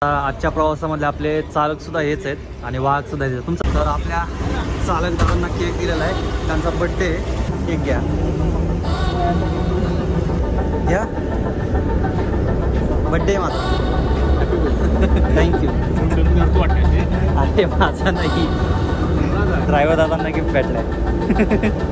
आजच्या प्रवासामध्ये आपले चालक सुद्धा हेच आहेत आणि वाहक सुद्धा हेच आहेत. तुमचा तर आपल्या चालक दादांना केक दिलेला आहे, त्यांचा बर्थडे. केक घ्या घ्या, बर्थडे माझा. थँक्यू. अरे माझा नाही, ड्रायव्हर दादांना गिफ्ट भेटलाय.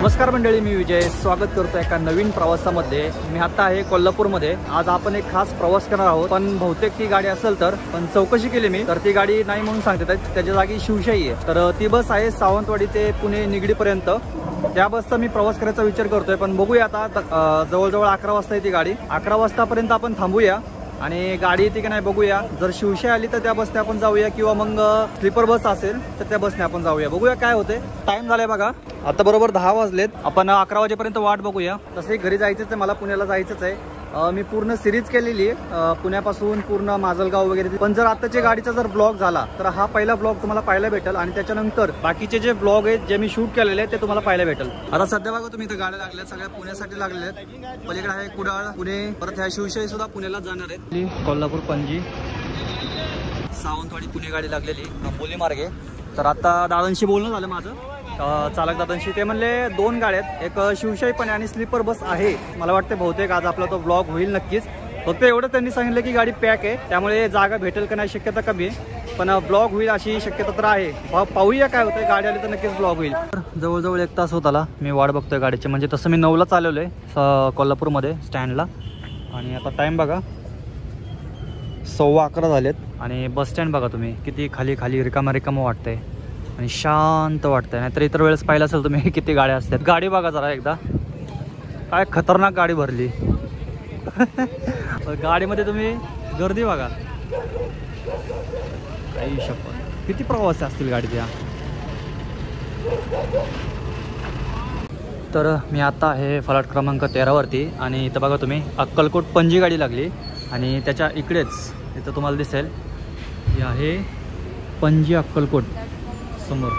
नमस्कार मंडळी, मी विजय स्वागत करतो एका नवीन प्रवासामध्ये. मी आता आहे कोल्हापूरमध्ये. आज आपण एक खास प्रवास करणार आहोत, पण बहुतेक ती गाडी असेल तर, पण चौकशी केली मी तर ती गाडी नाही म्हणून सांगतात. त्याच्या जागी शिवशाही आहे. तर ती बस आहे सावंतवाडी ते पुणे निगडीपर्यंत. त्या बसचा मी प्रवास करायचा विचार करतोय, पण बघूया आता. जवळजवळ 11 वाजता आहे ती गाडी. 11 वाजतापर्यंत आपण थांबूया आणि गाडी येते की नाही बघूया. जर शिवशाही आली तर त्या बसने आपण जाऊया, किंवा मग स्लीपर बस असेल तर त्या बसने आपण जाऊया. बघूया काय होते. टाइम झालाय बघा, आता बरोबर 10 वाजलेत. आपण 11 वाजेपर्यंत वाट बघूया. तसे घरी जायचंच आहे मला, पुण्याला जायचंच आहे. मी पूर्ण सिरीज केलेली आहे पुण्यापासून पूर्ण माजलगाव वगैरे. पण जर आताच्या गाडीचा जर ब्लॉग झाला तर हा पहिला ब्लॉग तुम्हाला पाहायला भेटेल, आणि त्याच्यानंतर बाकीचे जे ब्लॉग आहेत जे मी शूट केलेले आहेत ते तुम्हाला पाहायला भेटेल. आता सध्या बघा तुम्ही, इथं गाड्या लागल्या सगळ्या पुण्यासाठी लागलेल्या आहेत. पलीकडे आहे कुडाळ पुणे, परत ह्या शिवशाही सुद्धा पुण्याला जाणार आहेत. कोल्हापूर पणजी सावंतवाडी पुणे गाडी लागलेली आंबोली मार्गे. तर आता दादांशी बोलणं झालं माझं, चालक दादांशी. ते म्हणले 2 गाड्या आहेत, एक शिवशाही पण आणि स्लीपर बस आहे. मला वाटतं बहुतेक आज आपला तो ब्लॉग होईल नक्कीच. फक्त एवढं त्यांनी सांगितलं की गाडी पॅक आहे, त्यामुळे जागा भेटेल का नाही शक्यता कमी आहे, पण ब्लॉग होईल अशी शक्यता तर आहे. पाहूया काय होतं. गाडी आली तर नक्कीच ब्लॉग होईल. जवळजवळ 1 तास होत आला मी वाट बघतोय गाडीची. म्हणजे तसं मी 9ला चालवलं आहे कोल्हापूरमध्ये स्टँडला, आणि आता टाईम बघा 11:15 झालेत. आणि बस स्टँड बघा तुम्ही, किती खाली खाली रिकामं वाटतंय आणि शांत वाटतंय. नाहीतर इतर वेळेस पाहिलं असेल तुम्ही किती गाड्या असतात. गाडी बघा जरा एकदा, काय खतरनाक गाडी भरली. गाडीमध्ये तुम्ही गर्दी बघा, काही शपथ किती प्रवासी असतील गाडीच्या. तर मी आता आहे फलाट क्रमांक 13 वरती, आणि इथं बघा तुम्ही अक्कलकोट पणजी गाडी लागली, आणि त्याच्या इकडेच इथं तुम्हाला दिसेल ही आहे पणजी अक्कलकोट समोर.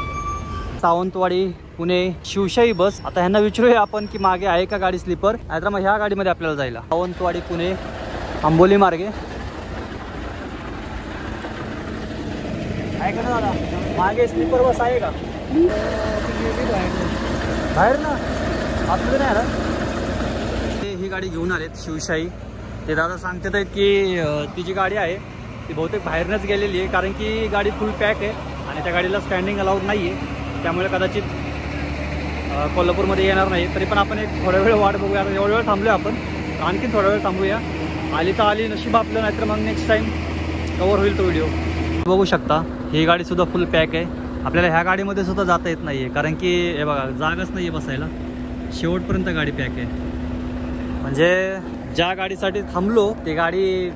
सावंतवाडी पुणे शिवशाही बस. आता ह्यांना विचारूया आपण की मागे आहे का गाडी स्लीपर, नाहीतर मग ह्या गाडीमध्ये आपल्याला जायला. सावंतवाडी पुणे आंबोली मार्गे आहे का ना दादा? मागे स्लीपर बस आहे का? बाहेर ना आतमध्ये नाही आला. ही गाडी घेऊन आलेत शिवशाही. ते दादा सांगतात आहेत की ती जी गाडी आहे ती बहुतेक बाहेरनंच गेलेली आहे, कारण की गाडी फुल पॅक आहे आणि त्या गाडीला स्टँडिंग अलाउड नाही आहे. त्यामुळे कदाचित कोल्हापूरमध्ये येणार नाही. तरी पण आपण एक थोडा वेळ वाट बघूया. आता एवढा वेळ थांबलो आपण, आणखी थोडा वेळ थांबूया. आली तर आली, नशीब आपलं, नाहीतर मग नेक्स्ट टाईम कवर होईल तो व्हिडिओ. बघू शकता ही गाडीसुद्धा फुल पॅक आहे. आपल्याला ह्या गाडीमध्ये सुद्धा जाता येत नाही आहे, कारण की हे बघा जागाच नाही आहे बसायला. शेवटपर्यंत गाडी पॅक आहे. म्हणजे ज्या गाडीसाठी थांबलो ती गाडी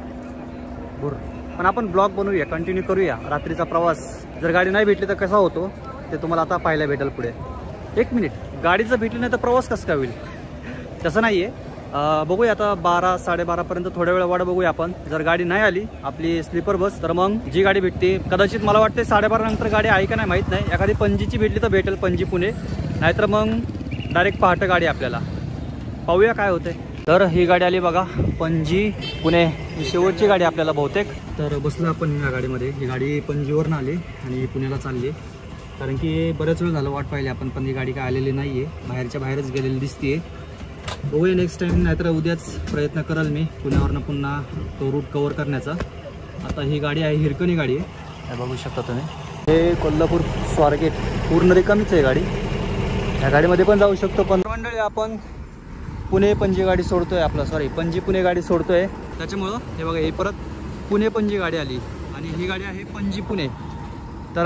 भूर. पण आपण ब्लॉग बनवूया, कंटिन्यू करूया रात्रीचा प्रवास. जर गाडी नाही भेटली तर कसा होतो ते तुम्हाला आता पाहायला भेटेल पुढे. 1 मिनिट, गाडी जर भेटली नाही तर प्रवास कसं काय होईल? तसं नाही आहे. बघूया आता 12-12:30पर्यंत थोड्या वेळ वाट बघूया आपण. जर गाडी नाही आली आपली स्लीपर बस तर मग जी गाडी भेटते, कदाचित मला वाटते 12:30 नंतर गाडी आहे का नाही माहीत नाही. एखादी पणजीची भेटली तर भेटेल, पणजी पुणे, नाहीतर मग डायरेक्ट पहाटे गाडी आपल्याला. पाहूया काय होते. तर ही गाडी आली बघा, पणजी पुणे, ही शेवटची गाडी आपल्याला बहुतेक. तर बसलो आपण या गाडीमध्ये. ही गाडी पणजीवरून आली आणि पुण्याला चालली, कारण की बरेच वेळ झालं वाट पाहिली आपण, पण ही गाडी काय आलेली नाही आहे, बाहेरच्या बाहेरच गेलेली दिसते. बघूया नेक्स्ट टाईम, नाहीतर उद्याच प्रयत्न कराल मी पुण्यावरनं पुन्हा तो रूट कवर करण्याचा. आता ही गाडी आहे हिरकणी गाडी आहे, हे बघू शकता तुम्ही. हे कोल्हापूर स्वारगेट पूर्ण रिकामीच आहे गाडी. ह्या गाडीमध्ये पण जाऊ शकतो. पण मंडळी आपण पुणे पणजी गाडी सोडतोय, आपला सॉरी पणजी पुणे गाडी सोडतोय. त्याच्यामुळं हे बघा, हे परत पुणे पणजी गाडी आली, आणि ही गाडी आहे पणजी पुणे. तर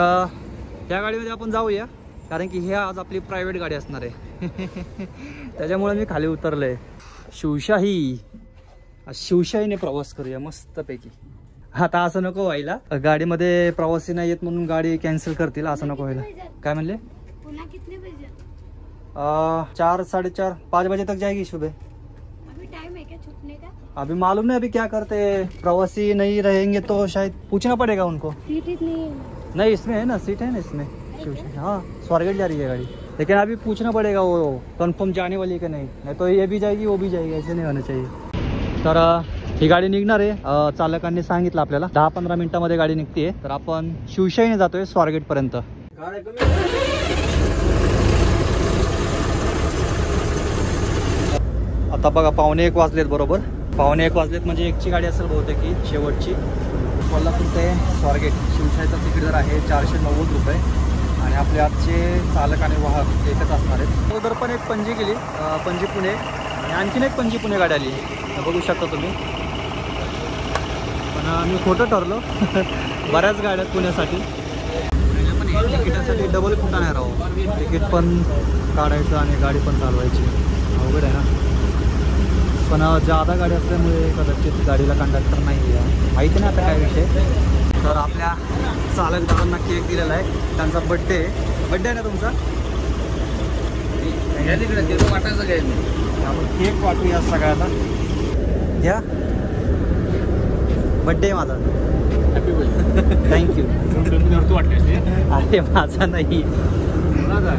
या गाडीमध्ये आपण जाऊया, कारण की ही आज आपली प्रायव्हेट गाडी असणार आहे. त्याच्यामुळे मी खाली उतरलोय. शिवशाहीने प्रवास करूया मस्तपैकी. आता असं नको व्हायला, गाडीमध्ये प्रवासी नाही येत म्हणून गाडी कॅन्सल करतील, असं नको व्हायला. काय म्हणले? 4 4:30 5 बजे तक जाएगी सुबह. अभी टाइम है क्या छूटने का? अभी मालूम नहीं अभी क्या करते, प्रवासी नहीं रहेंगे तो शायद पूछना पड़ेगा उनको. सीट नहीं, नहीं इसमें है ना, सीट है ना इसमें. हाँ स्वारगेट जा रही है गाड़ी, लेकिन अभी पूछना पड़ेगा वो कन्फर्म जाने वाली है कि नहीं तो ये भी जाएगी वो भी जाएगी, ऐसे नहीं होना चाहिए. तर ही गाडी निघणार आहे. चालकांनी सांगितलं आपल्याला 10-15 मिनिटांमध्ये गाडी निघते. तर आपण शिवशाहीने जातोय स्वारगेट पर्यंत. आता बघा 1:15 वाजलेत, बरोबर 1:15 वाजलेत, म्हणजे 1ची गाडी असेल बहुतेक की शेवटची. कोल्हापूर ते स्वारगेट शिवशाहीचं तिकीट दर आहे 490 रुपये आणि आपले आजचे चालक आणि वाहक एकच असणार आहेत. अगोदर पण एक पणजी गेली, पणजी पुणे, आणि आणखीन एक पणजी पुणे गाडी आली, बघू शकता तुम्ही. पण मी खोटं ठरलो बऱ्याच गाड्या पुण्यासाठी. पण तिकिटासाठी डबल फुटा नाही राहू, तिकीट पण काढायचं आणि गाडी पण चालवायची, अवघड आहे ना. पण जादा गाडी असल्यामुळे कदाचित गाडीला कंडक्टर नाही आहे, माहिती नाही आता काय विषय. तर आपल्या चालक दादांना केक दिलेला आहे, त्यांचा बड्डे आहे ना तुमचा. आपण केक वाटूया सगळ्याला. या बड्डे माझा, हॅपी बर्थडे. थँक्यू. अरे माझा नाही,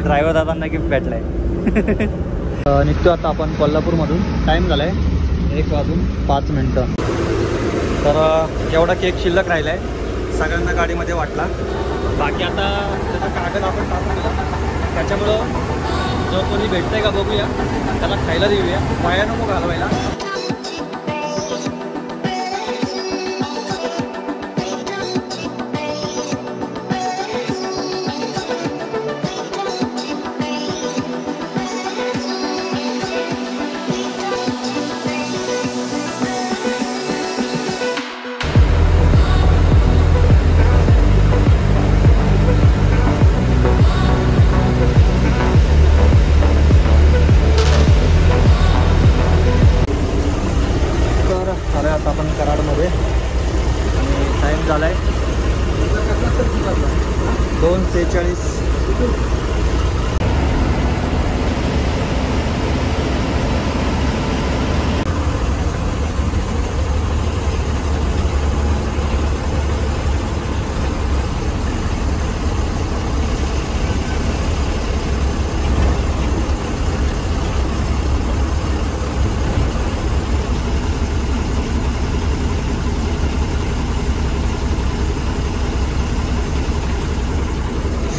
ड्रायव्हर दादांना गिफ्ट भेटलाय. निघतो आता आपण कोल्हापूरमधून. टाईम झाला आहे 1:05. तर एवढा केक शिल्लक राहिला आहे, सगळ्यांना गाडीमध्ये वाटला. बाकी आता त्याचा कागद आपण टाकून दिला, त्याच्यामुळं जो कोणी भेटतंय का बघूया, त्याला खायला देऊया, वाया नको घालवायला. आता आपण कराडमध्ये आणि टाईम झाला आहे 2:46.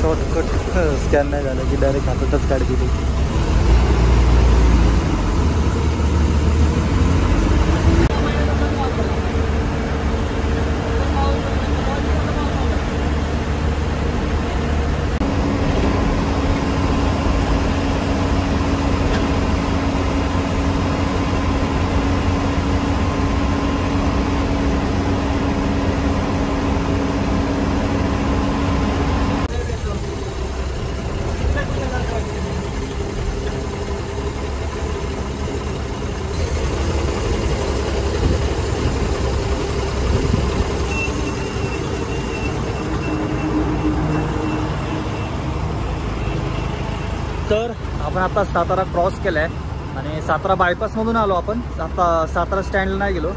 शॉर्टकट स्कॅन नाही झालं की डायरेक्ट हातातच काढ दिली. तर आपण आता सातारा क्रॉस केला आहे आणि सातारा बायपासमधून आलो आपण. आता सातारा स्टँडला नाही गेलो,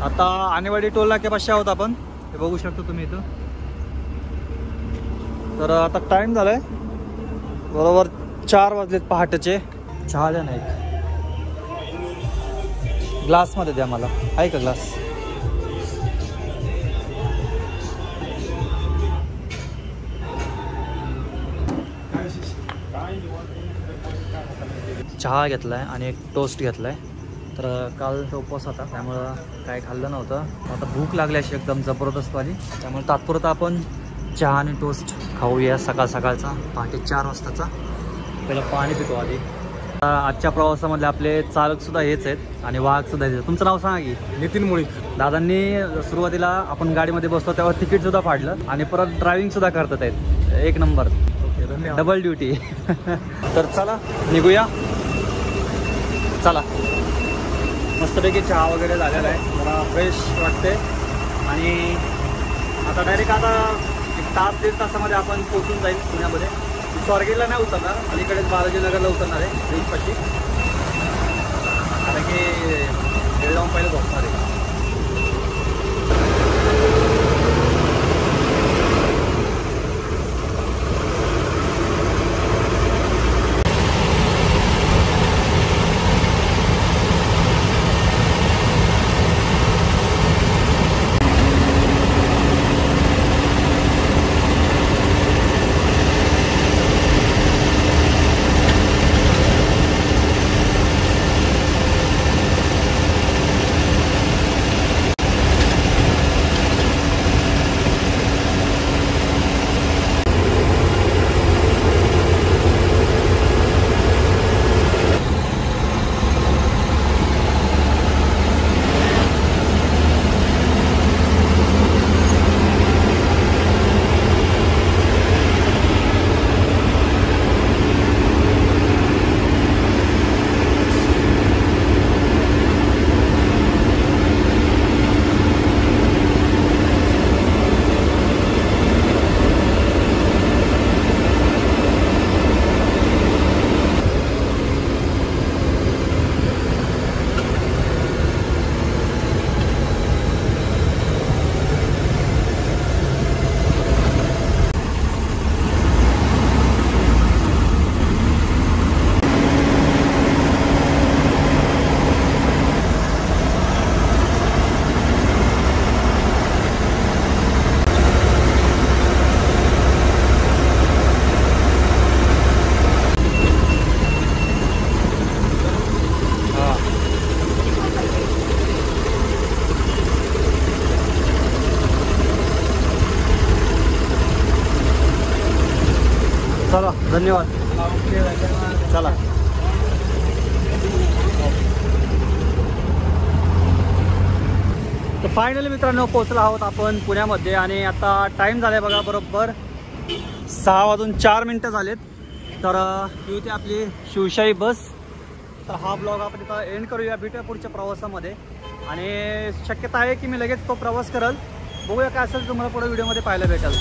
आता आणेवाडी टोल नाक्यापाशी आहोत आपण, हे बघू शकतो तुम्ही इथं. तर आता टाईम झाला आहे बरोबर 4 वाजलेत पहाटेचे. चहा द्या नाही, ग्लासमध्ये द्या मला, आहे का ग्लास? चहा घेतला आहे आणि एक टोस्ट घेतला आहे. तर काल उपवास होता त्यामुळं काय खाल्लं नव्हतं. आता भूक लागली अशी एकदम जबरदस्तवाली, त्यामुळे तात्पुरता आपण चहा आणि टोस्ट खाऊया सकाळ सकाळचा, पहाटे 4 वाजताचा. पहिलं पाणी पितो आधी. आजच्या प्रवासामध्ये आपले चालकसुद्धा हेच आहेत आणि वाहकसुद्धा हेच आहेत. तुमचं नाव सांगा की? नितीन मुळीक. दादांनी सुरुवातीला आपण गाडीमध्ये बसतो तेव्हा तिकीटसुद्धा फाडलं आणि परत ड्रायव्हिंगसुद्धा करतात आहेत. एक नंबर, डबल ड्युटी. तर चला निघूया, चला. मस्तपैकी चहा वगैरे झालेला आहे, जरा फ्रेश वाटते. आणि आता डायरेक्ट आता एक तास 1.5 तासामध्ये आपण पोहोचून जाईल पुण्यामध्ये. स्वारगेटला नाही उतरणार, अलीकडेच बालाजीनगरला उतरणार आहे ब्रिजपाशी. कारण की वेळ जाऊन पहिले झोपणार आहे. चला, धन्यवाद. चला. तर फायनली मित्रांनो पोहोचलो आहोत आपण पुण्यामध्ये. आणि आता टाईम झाला आहे बघा, बरोबर 6:04 झालेत. तर ही होती आपली शिवशाही बस. तर हा ब्लॉग आपण इथं एंड करूया. भेटूया पुढच्या प्रवासामध्ये. आणि शक्यता आहे की मी लगेच तो प्रवास करल. बघूया काय असेल तुम्हाला पुढे व्हिडिओमध्ये पाहायला भेटेल.